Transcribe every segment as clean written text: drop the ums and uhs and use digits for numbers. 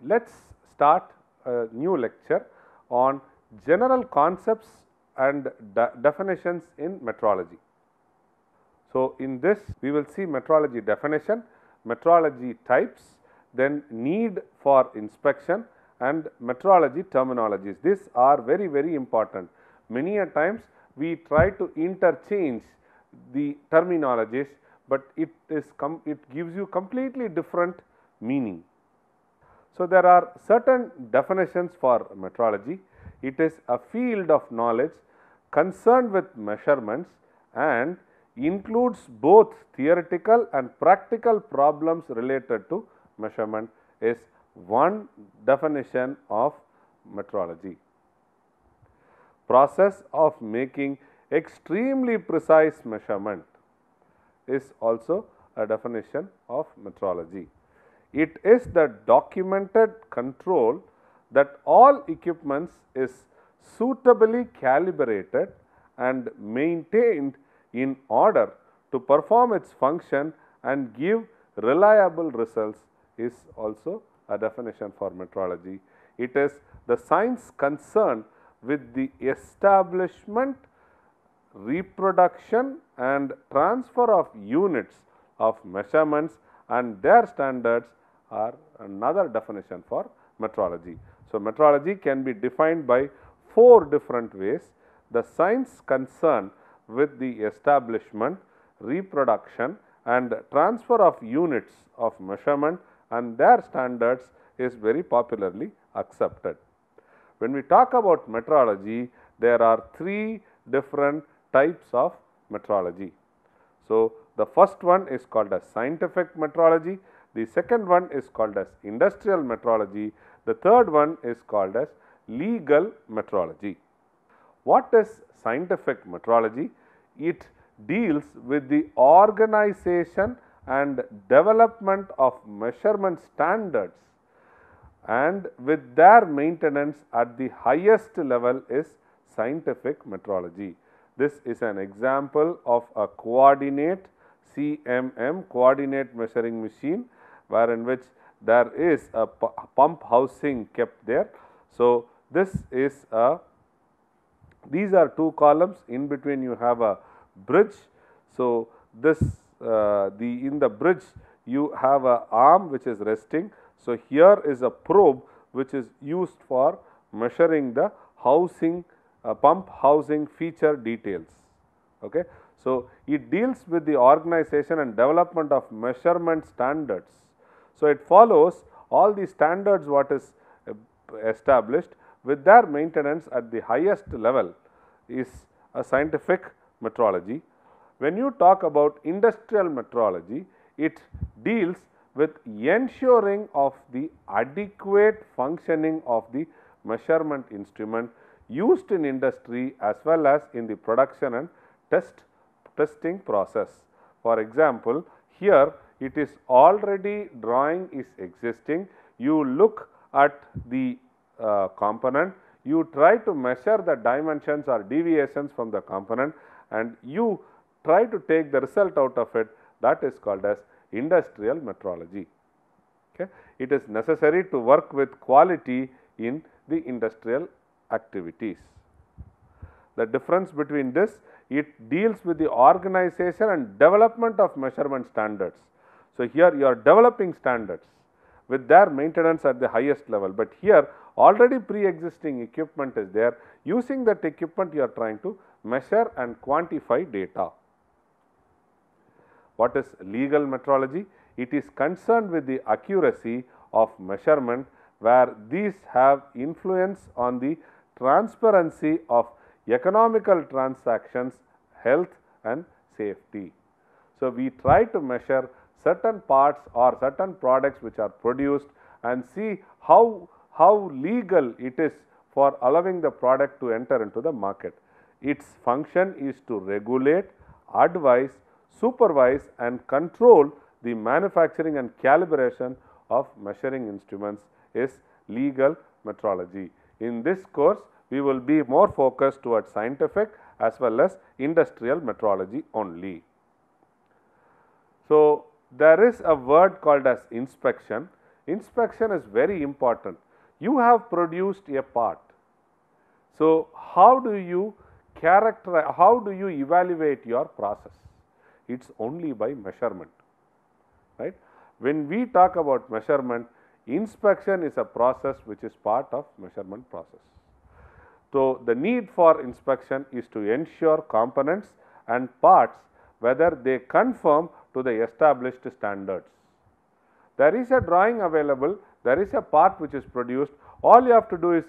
let's start a new lecture on general concepts and definitions in metrology. So, in this we will see metrology definition, metrology types, then need for inspection and metrology terminologies. These are very important. Many a times we try to interchange the terminologies, but it gives you completely different meaning. So, there are certain definitions for metrology. It is a field of knowledge concerned with measurements and includes both theoretical and practical problems related to measurement is one definition of metrology. Process of making extremely precise measurement is also a definition of metrology. It is the documented control that all equipments is suitably calibrated and maintained in order to perform its function and give reliable results is also a definition for metrology. It is the science concerned with the establishment, reproduction and transfer of units of measurements and their standards are another definition for metrology. So, metrology can be defined by 4 different ways. The science concerned with the establishment, reproduction and transfer of units of measurement and their standards is very popularly accepted. When we talk about metrology, there are 3 different types of metrology. So, the first one is called as scientific metrology, the second one is called as industrial metrology, the third one is called as legal metrology. What is scientific metrology? It deals with the organization and development of measurement standards and with their maintenance at the highest level is scientific metrology. This is an example of a coordinate CMM coordinate measuring machine, wherein which there is a pump housing kept there. So, this is a these are 2 columns, in between you have a bridge. So, this in the bridge you have a arm which is resting. So, here is a probe which is used for measuring the housing pump housing feature details. Okay. So, it deals with the organization and development of measurement standards. So, it follows all the standards what is established with their maintenance at the highest level is a scientific metrology. When you talk about industrial metrology, it deals with ensuring of the adequate functioning of the measurement instrument used in industry as well as in the production and testing process. For example, here it is already drawing is existing, you look at the component, you try to measure the dimensions or deviations from the component and you try to take the result out of it, that is called as industrial metrology. Okay. It is necessary to work with quality in the industrial activities. The difference between this, it deals with the organization and development of measurement standards. So, here you are developing standards with their maintenance at the highest level, but here already pre-existing equipment is there. Using that equipment you are trying to measure and quantify data. What is legal metrology? It is concerned with the accuracy of measurement where these have influence on the transparency of economical transactions, health and safety. So, we try to measure certain parts or certain products which are produced and see how legal it is for allowing the product to enter into the market. Its function is to regulate, advise, supervise and control the manufacturing and calibration of measuring instruments is legal metrology. In this course, we will be more focused towards scientific as well as industrial metrology only. So, there is a word called as inspection. inspection is very important. You have produced a part. So, how do you characterize, how do you evaluate your process? It is only by measurement, right. When we talk about measurement, inspection is a process which is part of measurement process. So, the need for inspection is to ensure components and parts whether they conform to the established standards. There is a drawing available, there is a part which is produced, all you have to do is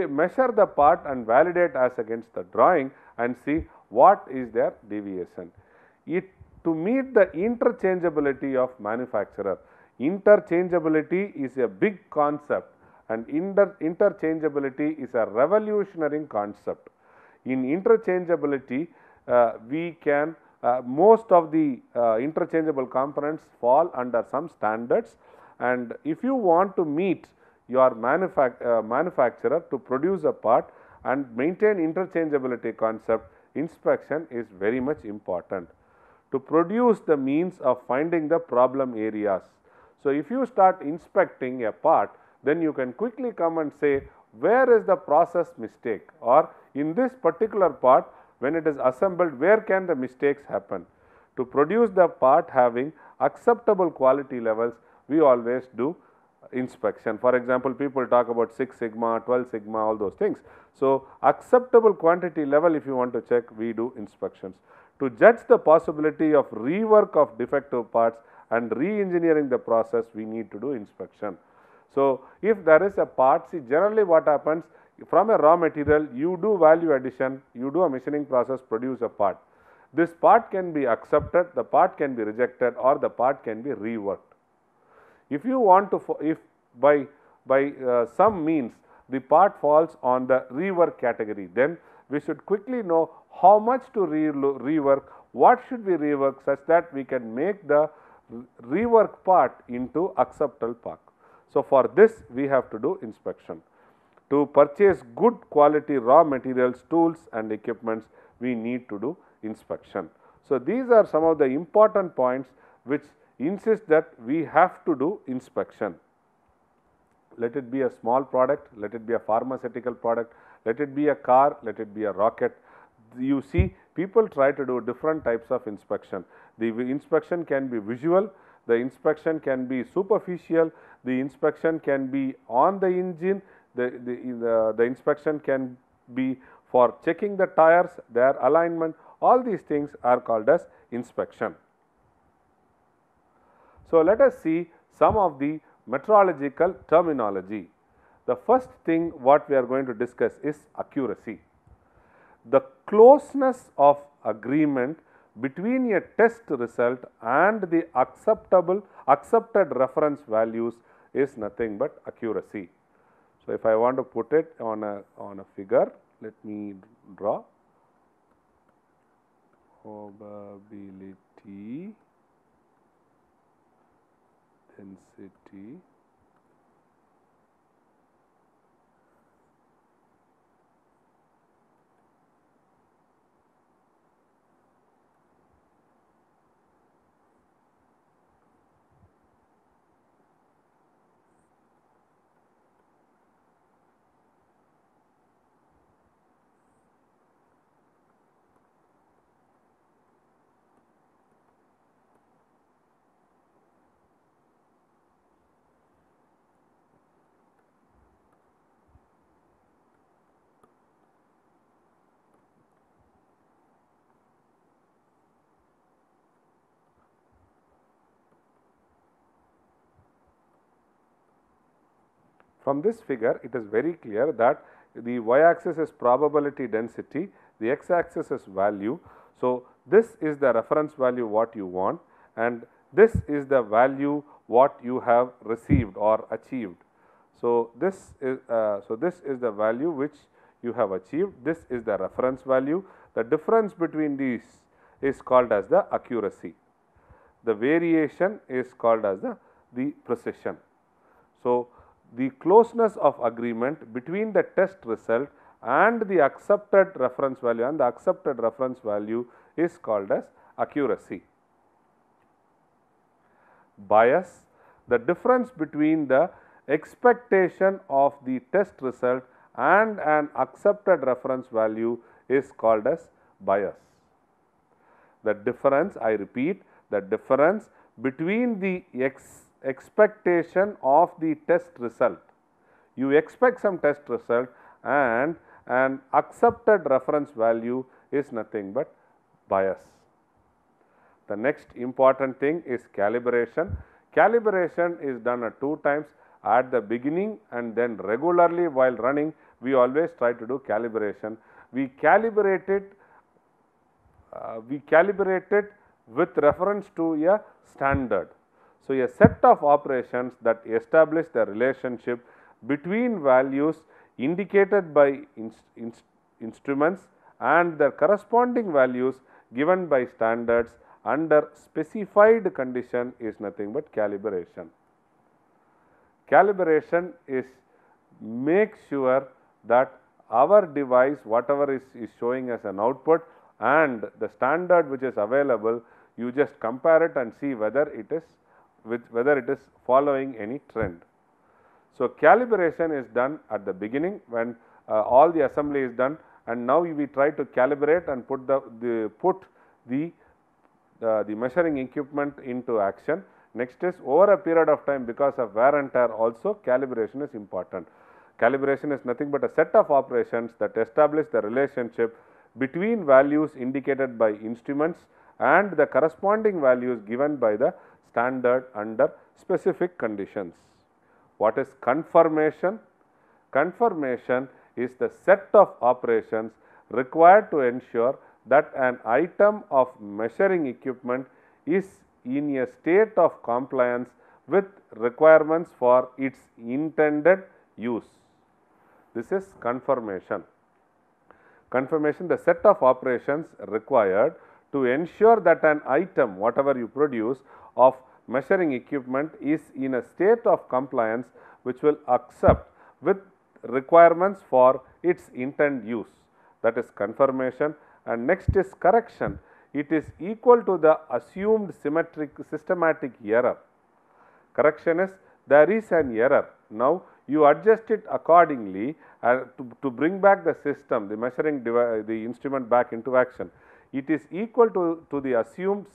measure the part and validate as against the drawing and see what is their deviation. To meet the interchangeability of manufacturer, interchangeability is a big concept and interchangeability is a revolutionary concept. In interchangeability, we can most of the interchangeable components fall under some standards, and if you want to meet your manufacturer to produce a part and maintain interchangeability concept, inspection is very much important. To produce the means of finding the problem areas. So, if you start inspecting a part, then you can quickly come and say where is the process mistake, or in this particular part when it is assembled where can the mistakes happen. To produce the part having acceptable quality levels, we always do inspection. For example, people talk about 6 sigma, 12 sigma, all those things. So, acceptable quantity level if you want to check, we do inspections. To judge the possibility of rework of defective parts and re-engineering the process, we need to do inspection. So, if there is a part, see generally what happens, from a raw material you do value addition, you do a machining process, produce a part. This part can be accepted, the part can be rejected, or the part can be reworked. If you want to, if by some means the part falls on the rework category, then we should quickly know how much to rework, what should we rework such that we can make the rework part into acceptable part. So, for this we have to do inspection. To purchase good quality raw materials, tools and equipments, we need to do inspection. So, these are some of the important points which insist that we have to do inspection. Let it be a small product, let it be a pharmaceutical product, let it be a car, let it be a rocket. You see, people try to do different types of inspection. The inspection can be visual, the inspection can be superficial, the inspection can be on the engine, the inspection can be for checking the tires, their alignment, all these things are called as inspection. So, let us see some of the metrological terminology. The first thing what we are going to discuss is accuracy. The closeness of agreement between a test result and the accepted reference values is nothing but accuracy. So, if I want to put it on a figure, let me draw probability density From this figure, it is very clear that the y-axis is probability density, the x-axis is value. So, this is the reference value what you want, and this is the value what you have received or achieved. So, this is the value which you have achieved, this is the reference value. The difference between these is called as the accuracy. The variation is called as the precision. So, the closeness of agreement between the test result and the accepted reference value, and the accepted reference value is called as accuracy. Bias. the difference between the expectation of the test result and an accepted reference value is called as bias. The difference, I repeat, the difference between the expectation of the test result. You expect some test result and an accepted reference value is nothing but bias. The next important thing is calibration. Calibration is done at 2 times, at the beginning and then regularly while running. We always try to do calibration. We calibrate it with reference to a standard. So, a set of operations that establish the relationship between values indicated by instruments and their corresponding values given by standards under specified condition is nothing but calibration. Calibration is make sure that our device, whatever is showing as an output and the standard which is available, you just compare it and see whether it is following any trend. So, calibration is done at the beginning when all the assembly is done, and now we try to calibrate and put the measuring equipment into action. Next is over a period of time, because of wear and tear also calibration is important. Calibration is nothing but a set of operations that establish the relationship between values indicated by instruments and the corresponding values given by the standard under specific conditions. What is confirmation? Confirmation is the set of operations required to ensure that an item of measuring equipment is in a state of compliance with requirements for its intended use. This is confirmation. Confirmation, the set of operations required to ensure that an item, whatever you produce, of measuring equipment is in a state of compliance which will accept with requirements for its intended use. That is confirmation. And next is correction. It is equal to the assumed systematic error. Correction is there is an error. Now, you adjust it accordingly to bring back the system, the measuring device, the instrument back into action. It is equal to the assumed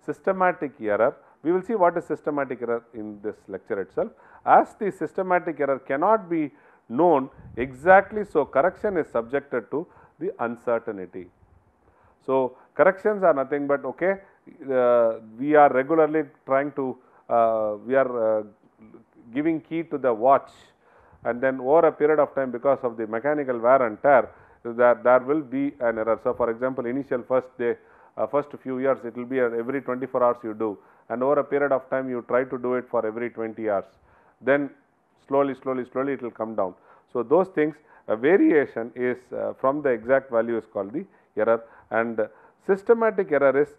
systematic error. We will see what is systematic error in this lecture itself. As the systematic error cannot be known exactly, so correction is subjected to the uncertainty. So, corrections are nothing but okay, we are regularly trying to, giving key to the watch, and then over a period of time, because of the mechanical wear and tear, there will be an error. So, for example, initial first few years it will be every 24 hours you do, and over a period of time you try to do it for every 20 hours. Then slowly it will come down. So, those things, a variation is from the exact value is called the error, and systematic error is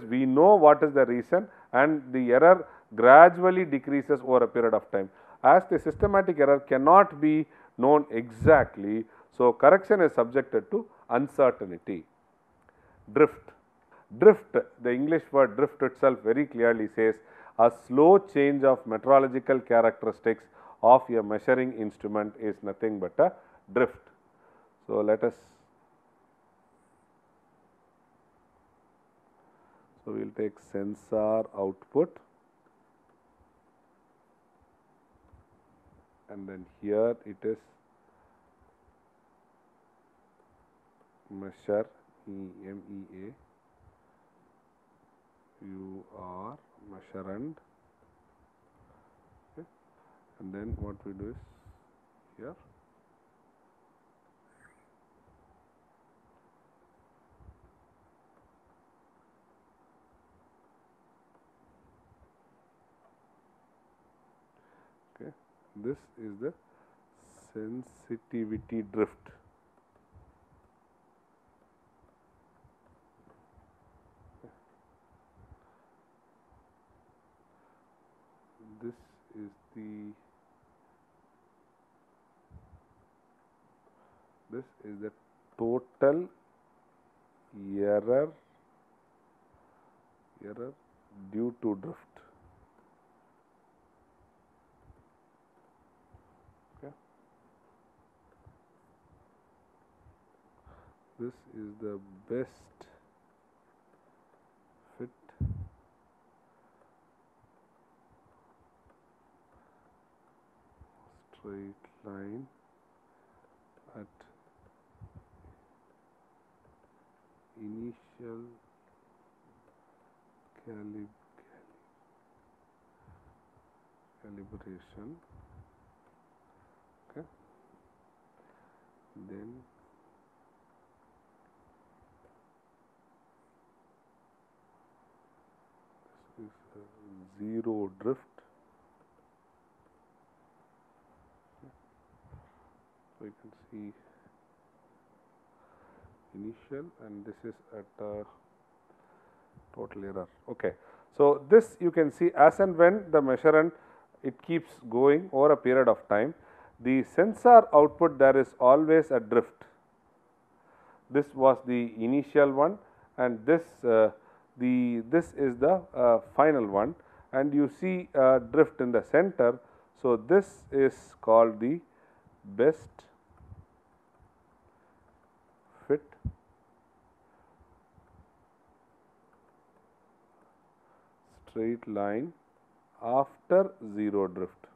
we know what is the reason, and the error gradually decreases over a period of time. As the systematic error cannot be known exactly, so correction is subjected to uncertainty. Drift. Drift, the English word drift itself very clearly says a slow change of metrological characteristics of a measuring instrument is nothing but a drift. So, let us, so we will take sensor output, and then here it is measure, MEA, you are measurand, okay. And then what we do is here okay, this is the sensitivity drift. This is the total error due to drift. this is the best fit straight line at initial calibration. Okay. Then this is zero drift. So you can see initial, and this is at total error. Okay. So this you can see as and when the measurement it keeps going over a period of time, the sensor output there is always a drift. This was the initial one, and this this is the final one, and you see a drift in the center. So this is called the best fit straight line after zero drift,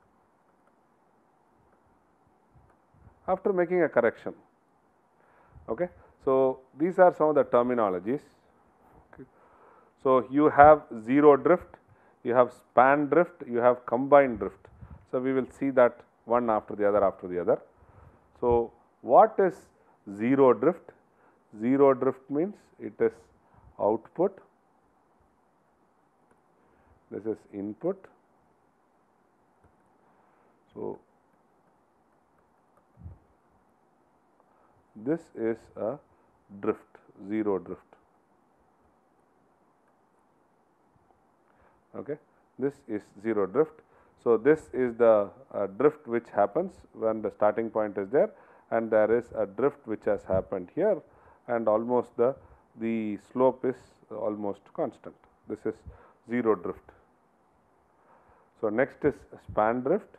after making a correction. Okay. So these are some of the terminologies. Okay. So you have zero drift, you have span drift, you have combined drift. So we will see that one after the other. So what is zero drift? Zero drift means it is output, this is input. So this is a drift, zero drift. Okay. This is zero drift. So this is the drift which happens when the starting point is there, and there is a drift which has happened here, and almost the slope is almost constant. This is zero drift. So next is span drift.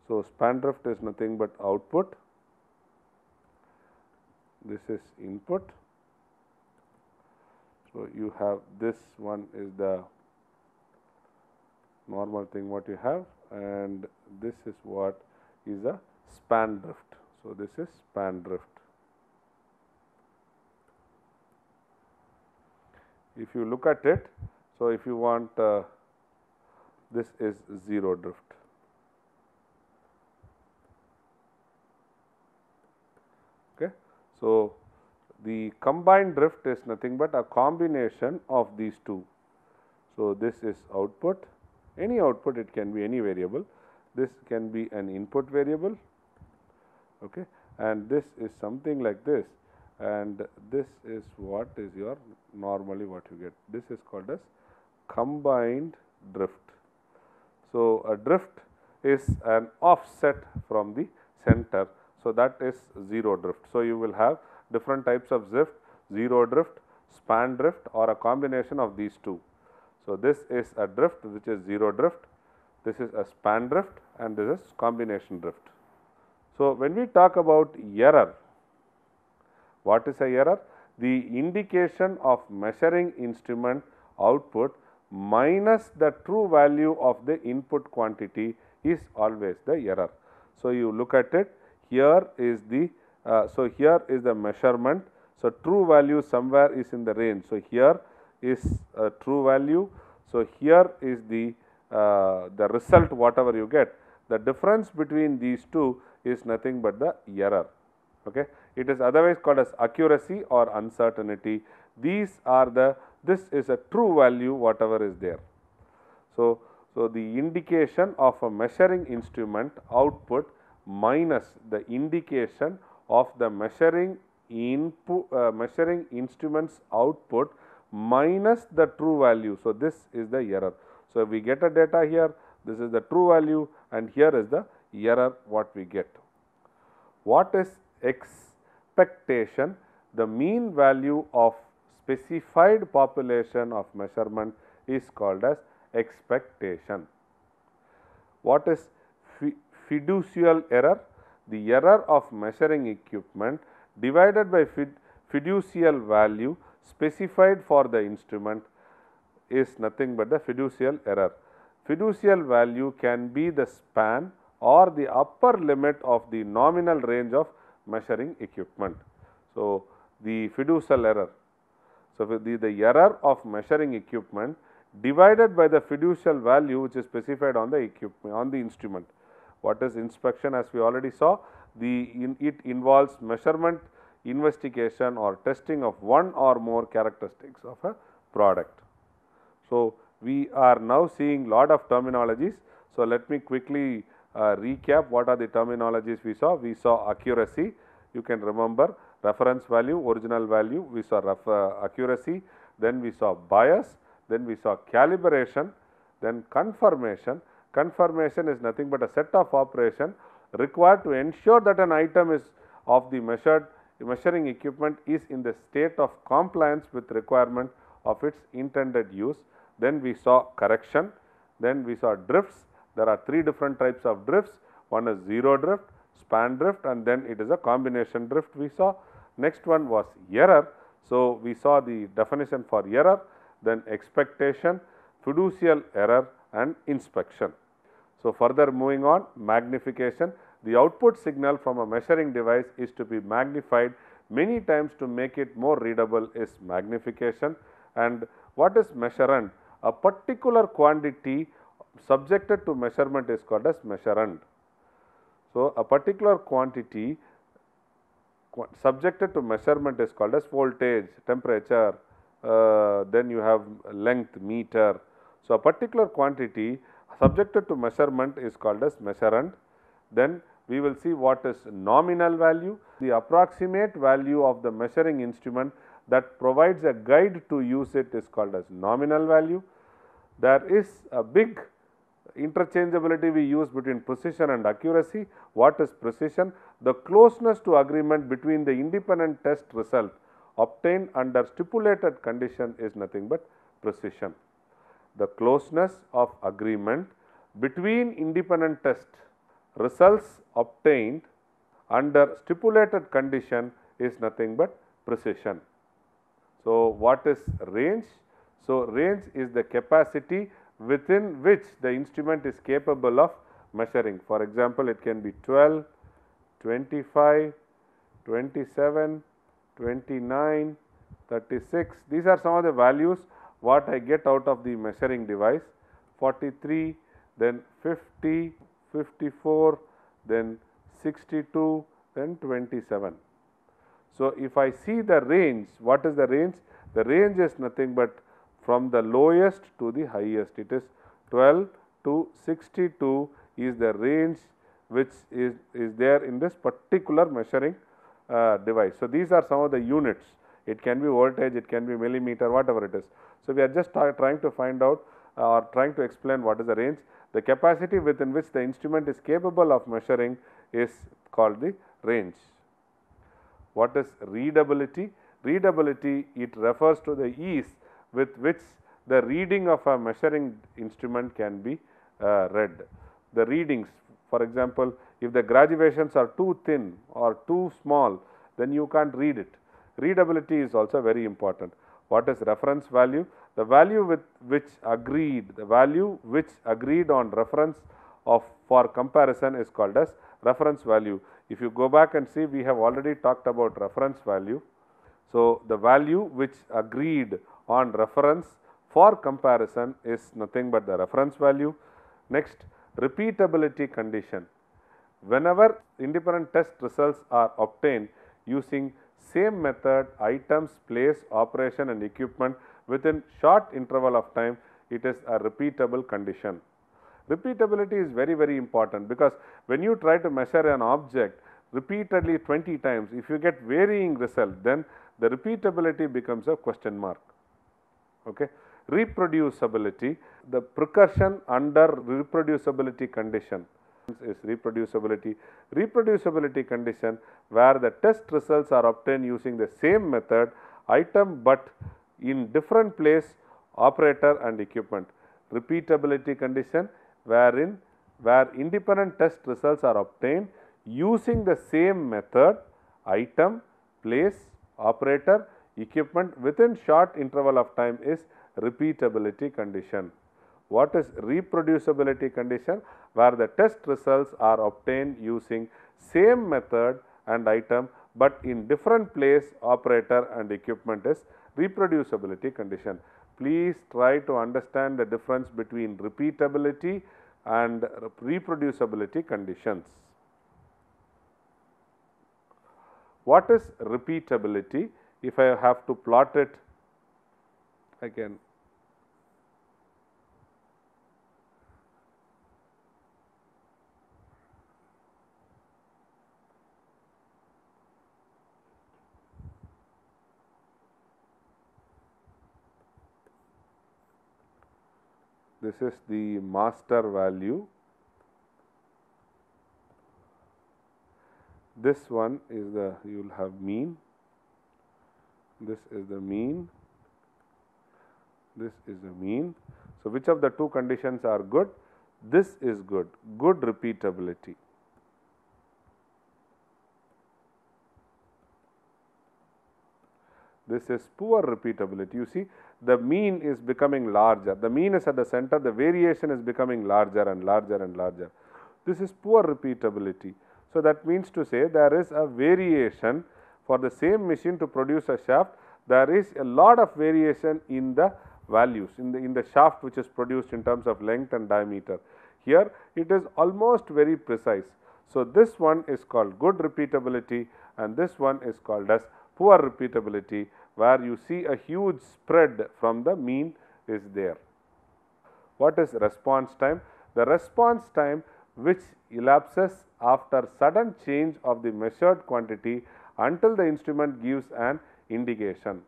So span drift is nothing but output, this is input. So you have this one is the normal thing what you have, and this is what is a span drift. So this is span drift. If you look at it, so if you want this is zero drift. Okay. So the combined drift is nothing but a combination of these two. So this is output, any output, it can be any variable. This can be an input variable, okay, and this is something like this, and this is what is your normally what you get. This is called as combined drift. So a drift is an offset from the center. So that is zero drift. So you will have different types of drift, zero drift, span drift, or a combination of these two. So this is a drift which is zero drift, this is a span drift, and this is combination drift. So when we talk about error, what is a error? The indication of measuring instrument output minus the true value of the input quantity is always the error. So you look at it, here is the here is the measurement. So true value somewhere is in the range. So here is a true value. So here is the result whatever you get. The difference between these two is nothing but the error. Okay. It is otherwise called as accuracy or uncertainty. These are the, this is a true value whatever is there. So the indication of a measuring instrument output minus the indication of the measuring input measuring instruments output minus the true value. So this is the error. So we get a data here, this is the true value, and here is the error what we get. What is expectation? The mean value of specified population of measurement is called as expectation. What is fiducial error? The error of measuring equipment divided by fiducial value specified for the instrument is nothing but the fiducial error. Fiducial value can be the span or the upper limit of the nominal range of measuring equipment. So, the fiducial error. So, the error of measuring equipment divided by the fiducial value which is specified on the equipment, on the instrument. What is inspection? As we already saw, it involves measurement, investigation or testing of one or more characteristics of a product. So, we are now seeing lot of terminologies. So, let me quickly recap what are the terminologies we saw. We saw accuracy, you can remember reference value, original value, we saw accuracy, then we saw bias, then we saw calibration, then confirmation. Confirmation is nothing but a set of operation required to ensure that an item is of the measuring equipment is in the state of compliance with requirement of its intended use. Then we saw correction, then we saw drifts. There are 3 different types of drifts. One is zero drift, span drift, and then it is a combination drift we saw. Next one was error. So, we saw the definition for error, then expectation, fiducial error and inspection. So, further moving on, magnification. The output signal from a measuring device is to be magnified many times to make it more readable is magnification. And what is measurand? A particular quantity subjected to measurement is called as measurand. So, a particular quantity subjected to measurement is called as voltage, temperature, then you have length, meter. So, a particular quantity subjected to measurement is called as measurand. Then we will see what is nominal value, the approximate value of the measuring instrument that provides a guide to use it is called as nominal value. There is a big interchangeability we use between precision and accuracy. What is precision? The closeness to agreement between the independent test result obtained under stipulated condition is nothing but precision. The closeness of agreement between independent test results obtained under stipulated condition is nothing but precision. So, what is range? So, range is the capacity within which the instrument is capable of measuring. For example, it can be 12, 25, 27, 29, 36. These are some of the values what I get out of the measuring device. 43, then 50, 54, then 62, then 27. So, if I see the range, what is the range? The range is nothing but from the lowest to the highest. It is 12 to 62 is the range which is there in this particular measuring device. So, these are some of the units. It can be voltage, it can be millimeter, whatever it is. So, we are just trying to find out or trying to explain what is the range. The capacity within which the instrument is capable of measuring is called the range. What is readability? Readability, it refers to the ease with which the reading of a measuring instrument can be read. The readings, for example, if the graduations are too thin or too small, then you can't read it. Readability is also very important. What is reference value? The value with which agreed, the value which agreed on reference of for comparison is called as reference value. If you go back and see, we have already talked about reference value. So, the value which agreed on reference for comparison is nothing but the reference value. Next, repeatability condition. Whenever independent test results are obtained using same method, items, place, operation and equipment within short interval of time, it is a repeatable condition. Repeatability is very, very important, because when you try to measure an object repeatedly 20 times, if you get varying result, then the repeatability becomes a question mark. Okay. Reproducibility, the precursion under reproducibility condition is reproducibility. Reproducibility condition where the test results are obtained using the same method, item, but in different place, operator and equipment. Repeatability condition where independent test results are obtained using the same method, item, place, operator, equipment within short interval of time is repeatability condition. What is reproducibility condition? Where the test results are obtained using same method and item, but in different place, operator and equipment is reproducibility condition. Please try to understand the difference between repeatability and reproducibility conditions. What is repeatability? If I have to plot it, I can. This is the master value. This one is the, you will have mean. This is the mean. This is the mean. So, which of the two conditions are good? This is good, good repeatability. This is poor repeatability. You see, the mean is becoming larger. The mean is at the center, the variation is becoming larger and larger and larger. This is poor repeatability. So, that means to say there is a variation for the same machine to produce a shaft. There is a lot of variation in the values in the shaft which is produced in terms of length and diameter. Here it is almost very precise. So, this one is called good repeatability and this one is called as poor repeatability, where you see a huge spread from the mean is there. What is response time? The response time which elapses after sudden change of the measured quantity until the instrument gives an indication.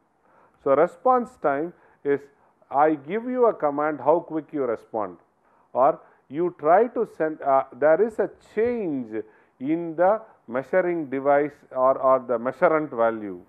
So, response time is I give you a command, how quick you respond, or you try to send, there is a change in the measuring device or the measurement value.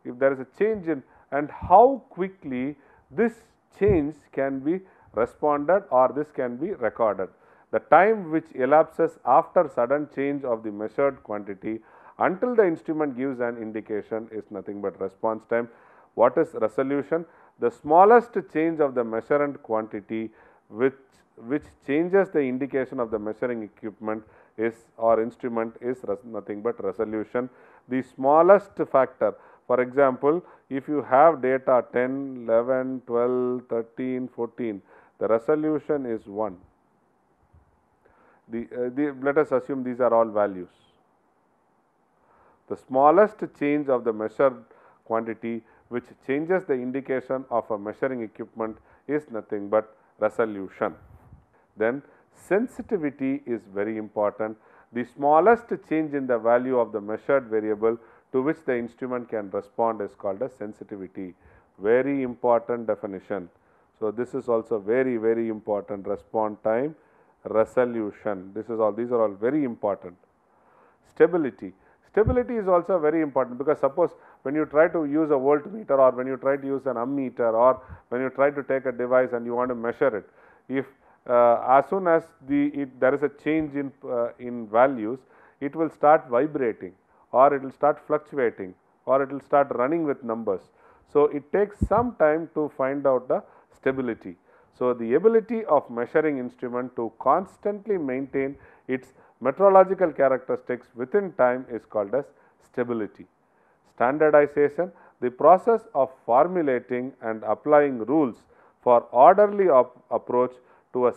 If there is a change in, and how quickly this change can be responded or this can be recorded. The time which elapses after sudden change of the measured quantity until the instrument gives an indication is nothing but response time. What is resolution? The smallest change of the measurement quantity which changes the indication of the measuring equipment is or instrument is nothing but resolution. The smallest factor, for example, if you have data 10, 11, 12, 13, 14, the resolution is 1. Let us assume these are all values. The smallest change of the measured quantity which changes the indication of a measuring equipment is nothing but resolution. Then sensitivity is very important. The smallest change in the value of the measured variable to which the instrument can respond is called as sensitivity. Very important definition. So, this is also very, very important. Response time, resolution. These are all very important. Stability. Stability is also very important, because suppose when you try to use a voltmeter or when you try to use an ammeter or when you try to take a device and you want to measure it, if as soon as there is a change in values, it will start vibrating or it will start fluctuating or it will start running with numbers. So, it takes some time to find out the stability. So, the ability of measuring instrument to constantly maintain its metrological characteristics within time is called as stability. Standardization, the process of formulating and applying rules for orderly approach to a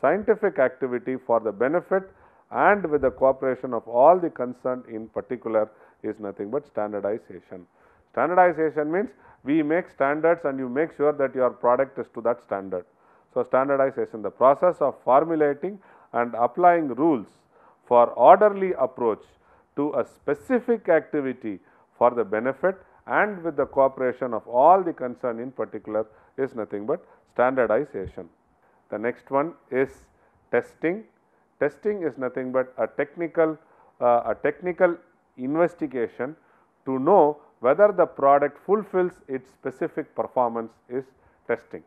scientific activity for the benefit and with the cooperation of all the concerned in particular is nothing but standardization. Standardization means we make standards and you make sure that your product is to that standard. So, standardization, the process of formulating and applying rules for orderly approach to a specific activity for the benefit and with the cooperation of all the concerned in particular is nothing but standardization. The next one is testing. Testing is nothing but a technical investigation to know whether the product fulfills its specific performance is testing.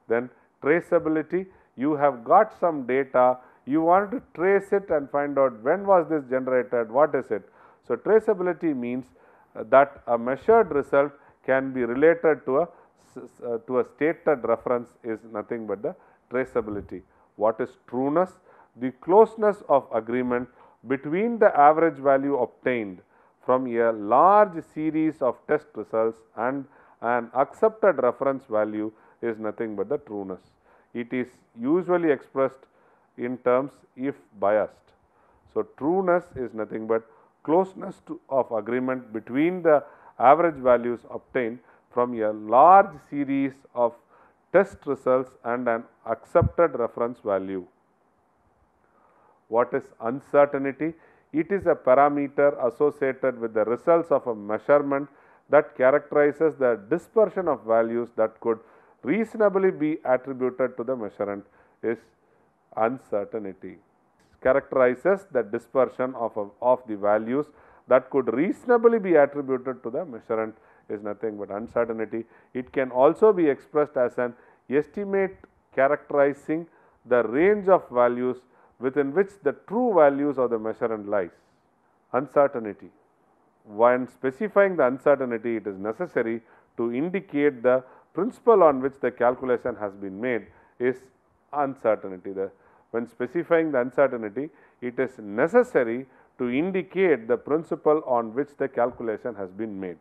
Then traceability, you have got some data, you want to trace it and find out when was this generated, what is it. So, traceability means that a measured result can be related to a stated reference is nothing but the traceability. What is trueness? The closeness of agreement between the average value obtained from a large series of test results and an accepted reference value is nothing but the trueness. It is usually expressed in terms if biased. So, trueness is nothing but closeness of agreement between the average values obtained from a large series of test results and an accepted reference value. What is uncertainty? It is a parameter associated with the results of a measurement that characterizes the dispersion of values that could reasonably be attributed to the measurement is uncertainty. Characterizes the dispersion of the values that could reasonably be attributed to the measurement is nothing but uncertainty. It can also be expressed as an estimate characterizing the range of values within which the true values of the measurement lies. Uncertainty. When specifying the uncertainty, it is necessary to indicate the principle on which the calculation has been made is uncertainty. When specifying the uncertainty, it is necessary to indicate the principle on which the calculation has been made.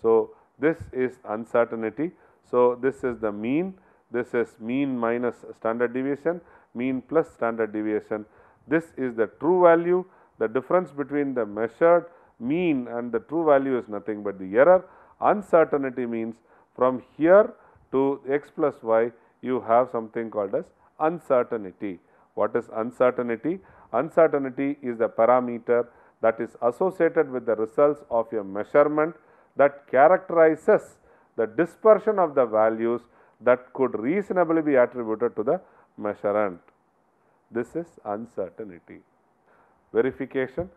So, this is uncertainty. So, this is the mean, this is mean minus standard deviation, mean plus standard deviation. This is the true value. The difference between the measured mean and the true value is nothing but the error. Uncertainty means from here to x plus y, you have something called as uncertainty. What is uncertainty? Uncertainty is the parameter that is associated with the results of a measurement that characterizes the dispersion of the values that could reasonably be attributed to the measurand. This is uncertainty. Verification,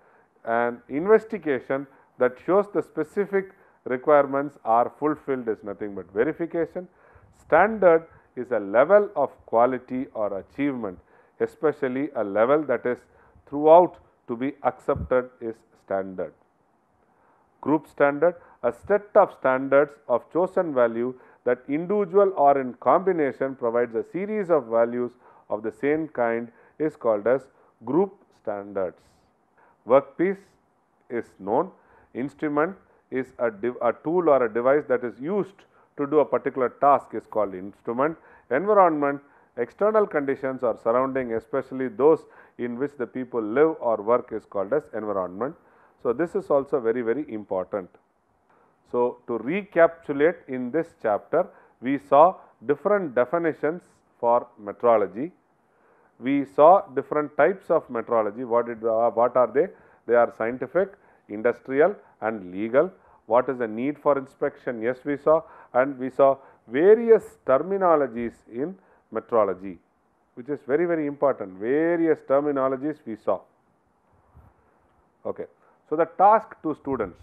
an investigation that shows the specific requirements are fulfilled is nothing but verification. Standard is a level of quality or achievement, especially a level that is throughout to be accepted is standard. Group standard, a set of standards of chosen value that individual or in combination provides a series of values of the same kind is called as group standards. Workpiece is known. Instrument is a tool or a device that is used to do a particular task is called instrument. Environment, external conditions or surrounding, especially those in which the people live or work, is called as environment. So, this is also very, very important. So, to recapitulate in this chapter, we saw different definitions for metrology. We saw different types of metrology. What are they? They are scientific, industrial and legal. What is the need for inspection? Yes, we saw, and we saw various terminologies in metrology, which is very, very important. Various terminologies we saw. Okay. So, the task to students,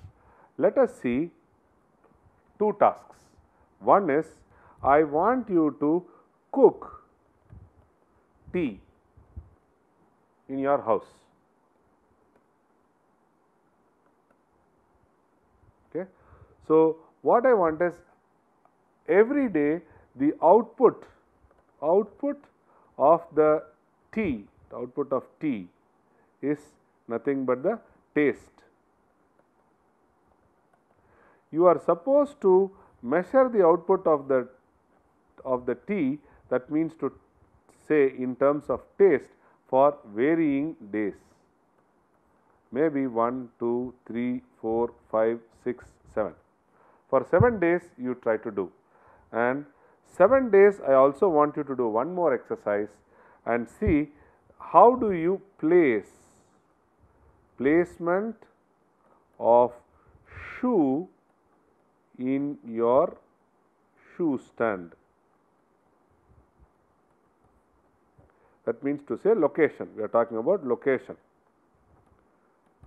let us see two tasks. One is, I want you to cook tea in your house. Okay. So, what I want is every day the output of the tea, the output of tea is nothing but the taste. You are supposed to measure the output of the tea, that means to say in terms of taste for varying days, maybe 1, 2, 3, 4, 5, 6, 7. For 7 days you try to do, and 7 days I also want you to do one more exercise and see how do you placement of shoe in your shoe stand. That means to say location, we are talking about location.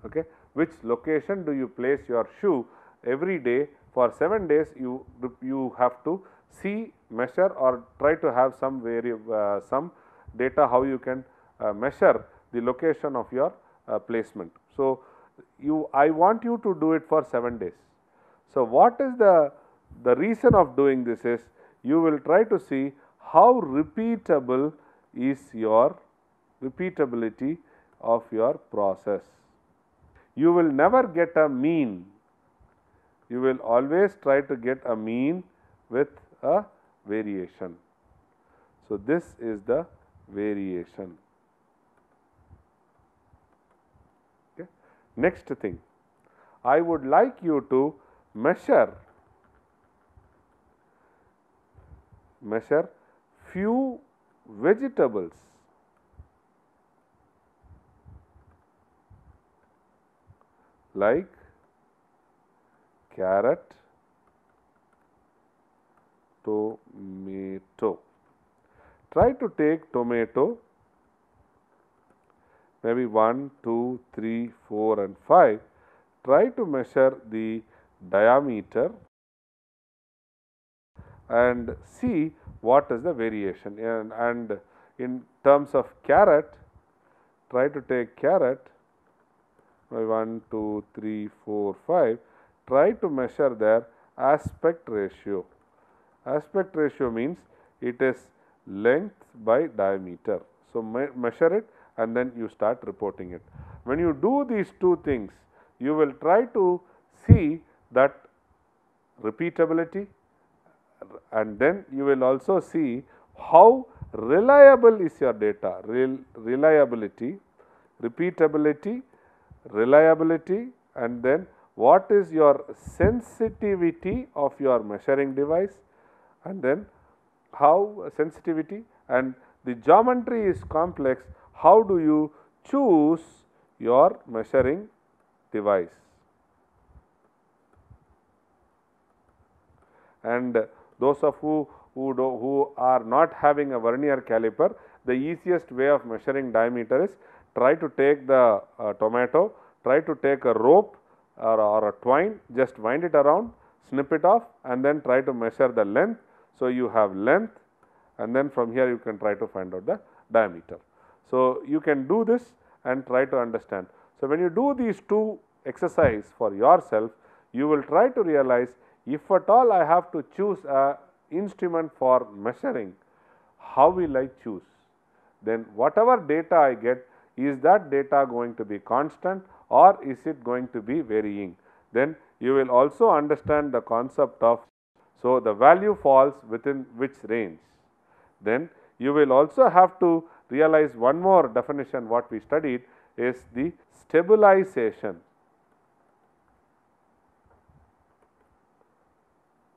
Okay. Which location do you place your shoe every day? For 7 days you have to see, measure or try to have some data how you can measure the location of your placement. So, I want you to do it for 7 days. So what is the reason of doing this is you will try to see how repeatable is your repeatability of your process. You will never get a mean. You will always try to get a mean with a variation. So this is the variation. Okay. Next thing, I would like you to measure few vegetables like carrot, tomato. Try to take tomato, maybe 1, 2, 3, 4 and 5. Try to measure the diameter and see what is the variation. And in terms of carrot, try to take carrot, 1, 2, 3, 4, 5. Try to measure their aspect ratio. Aspect ratio means it is length by diameter. So measure it and then you start reporting it. When you do these two things, you will try to see that repeatability, and then you will also see how reliable is your data. Reliability, repeatability, reliability, and then what is your sensitivity of your measuring device, and then how sensitivity, and the geometry is complex, how do you choose your measuring device. And those of who are not having a vernier caliper, the easiest way of measuring diameter is try to take the tomato, try to take a rope or a twine, just wind it around, snip it off and then try to measure the length. So you have length and then from here you can try to find out the diameter. So you can do this and try to understand. So when you do these two exercise for yourself, you will try to realize if at all I have to choose a instrument for measuring, how will I choose? Then whatever data I get, is that data going to be constant or is it going to be varying? Then you will also understand the concept of, so the value falls within which range. Then you will also have to realize one more definition what we studied is the stabilization.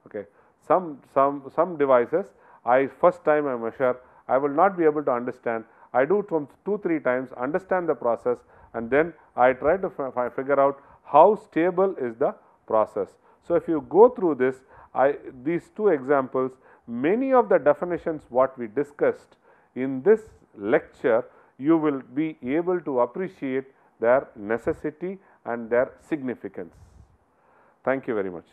Okay. Some devices, first time I measure, I will not be able to understand. I do from 2-3 times, understand the process, and then I try to figure out how stable is the process. So if you go through this, these two examples, many of the definitions what we discussed in this lecture, you will be able to appreciate their necessity and their significance. Thank you very much.